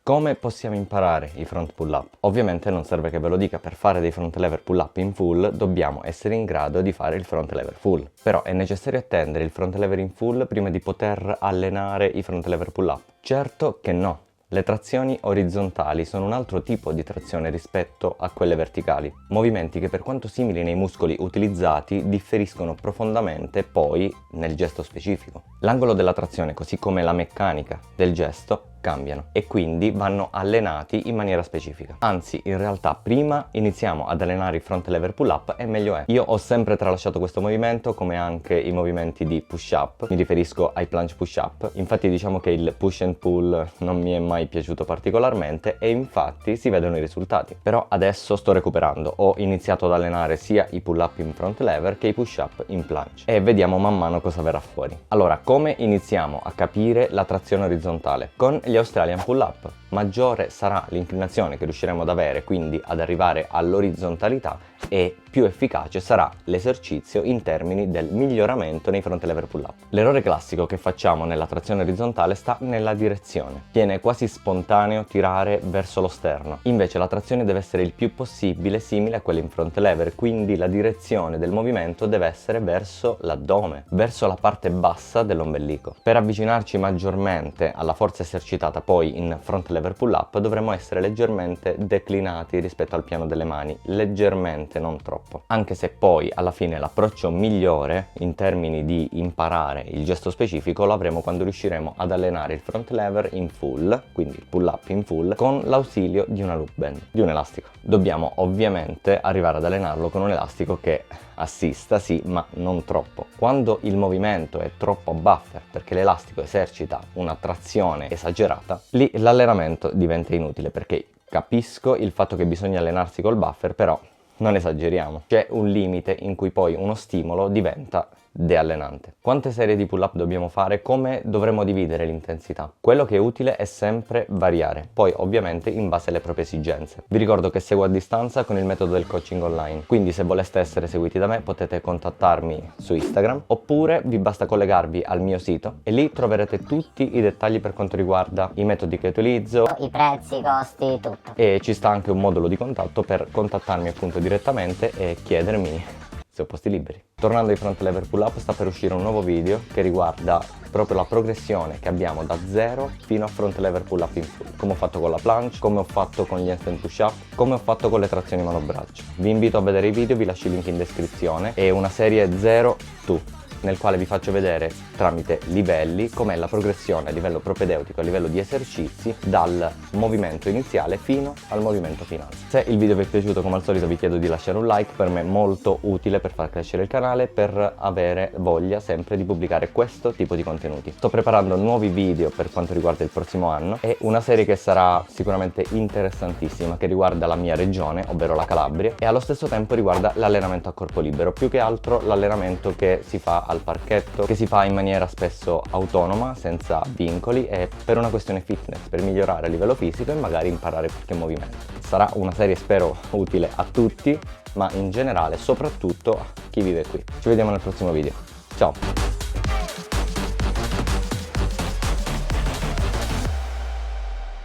Come possiamo imparare i front pull up? Ovviamente non serve che ve lo dica, per fare dei front lever pull up in full dobbiamo essere in grado di fare il front lever full. Però è necessario attendere il front lever in full prima di poter allenare i front lever pull up? Certo che no. Le trazioni orizzontali sono un altro tipo di trazione rispetto a quelle verticali, movimenti che per quanto simili nei muscoli utilizzati differiscono profondamente poi nel gesto specifico. L'angolo della trazione, così come la meccanica del gesto, cambiano e quindi vanno allenati in maniera specifica. Anzi, in realtà prima iniziamo ad allenare i front lever pull up e meglio è. Io ho sempre tralasciato questo movimento, come anche i movimenti di push up, mi riferisco ai planche push up. Infatti diciamo che il push and pull non mi è mai piaciuto particolarmente e infatti si vedono i risultati. Però adesso sto recuperando, ho iniziato ad allenare sia i pull up in front lever che i push up in planche e vediamo man mano cosa verrà fuori. Allora, come iniziamo a capire la trazione orizzontale? Con gli Australian pull up. Maggiore sarà l'inclinazione che riusciremo ad avere, quindi ad arrivare all'orizzontalità, e più efficace sarà l'esercizio in termini del miglioramento nei front lever pull up. L'errore classico che facciamo nella trazione orizzontale sta nella direzione. Viene quasi spontaneo tirare verso lo sterno. Invece la trazione deve essere il più possibile simile a quella in front lever, quindi la direzione del movimento deve essere verso l'addome, verso la parte bassa dell'ombelico. Per avvicinarci maggiormente alla forza esercitata poi in front lever pull up dovremo essere leggermente declinati rispetto al piano delle mani, leggermente, non troppo. Anche se poi alla fine l'approccio migliore in termini di imparare il gesto specifico lo avremo quando riusciremo ad allenare il front lever in full, quindi il pull up in full, con l'ausilio di una loop band, di un elastico. Dobbiamo ovviamente arrivare ad allenarlo con un elastico che assista, sì, ma non troppo. Quando il movimento è troppo a buffer perché l'elastico esercita una trazione esagerata, lì l'allenamento diventa inutile, perché capisco il fatto che bisogna allenarsi col buffer, però non esageriamo. C'è un limite in cui poi uno stimolo diventa deallenante. Quante serie di pull up dobbiamo fare? Come dovremo dividere l'intensità? Quello che è utile è sempre variare, poi ovviamente in base alle proprie esigenze. Vi ricordo che seguo a distanza con il metodo del coaching online, quindi se voleste essere seguiti da me potete contattarmi su Instagram, oppure vi basta collegarvi al mio sito e lì troverete tutti i dettagli per quanto riguarda i metodi che utilizzo, i prezzi, i costi, tutto. e ci sta anche un modulo di contatto per contattarmi appunto direttamente e chiedermi se ho posti liberi. Tornando ai front lever pull up, sta per uscire un nuovo video che riguarda proprio la progressione che abbiamo da 0 fino a front lever pull up in full, come ho fatto con la planche, come ho fatto con gli handstand push up, come ho fatto con le trazioni mano-braccio. Vi invito a vedere i video, vi lascio il link in descrizione, e una serie 0 to, nel quale vi faccio vedere tramite livelli com'è la progressione a livello propedeutico, a livello di esercizi, dal movimento iniziale fino al movimento finale. Se il video vi è piaciuto, come al solito vi chiedo di lasciare un like, per me è molto utile per far crescere il canale, per avere voglia sempre di pubblicare questo tipo di contenuti. Sto preparando nuovi video per quanto riguarda il prossimo anno e una serie che sarà sicuramente interessantissima, che riguarda la mia regione, ovvero la Calabria, e allo stesso tempo riguarda l'allenamento a corpo libero, più che altro l'allenamento che si fa al parchetto, che si fa in maniera spesso autonoma, senza vincoli, e per una questione fitness, per migliorare a livello fisico e magari imparare qualche movimento. Sarà una serie spero utile a tutti, ma in generale soprattutto a chi vive qui. Ci vediamo nel prossimo video. Ciao!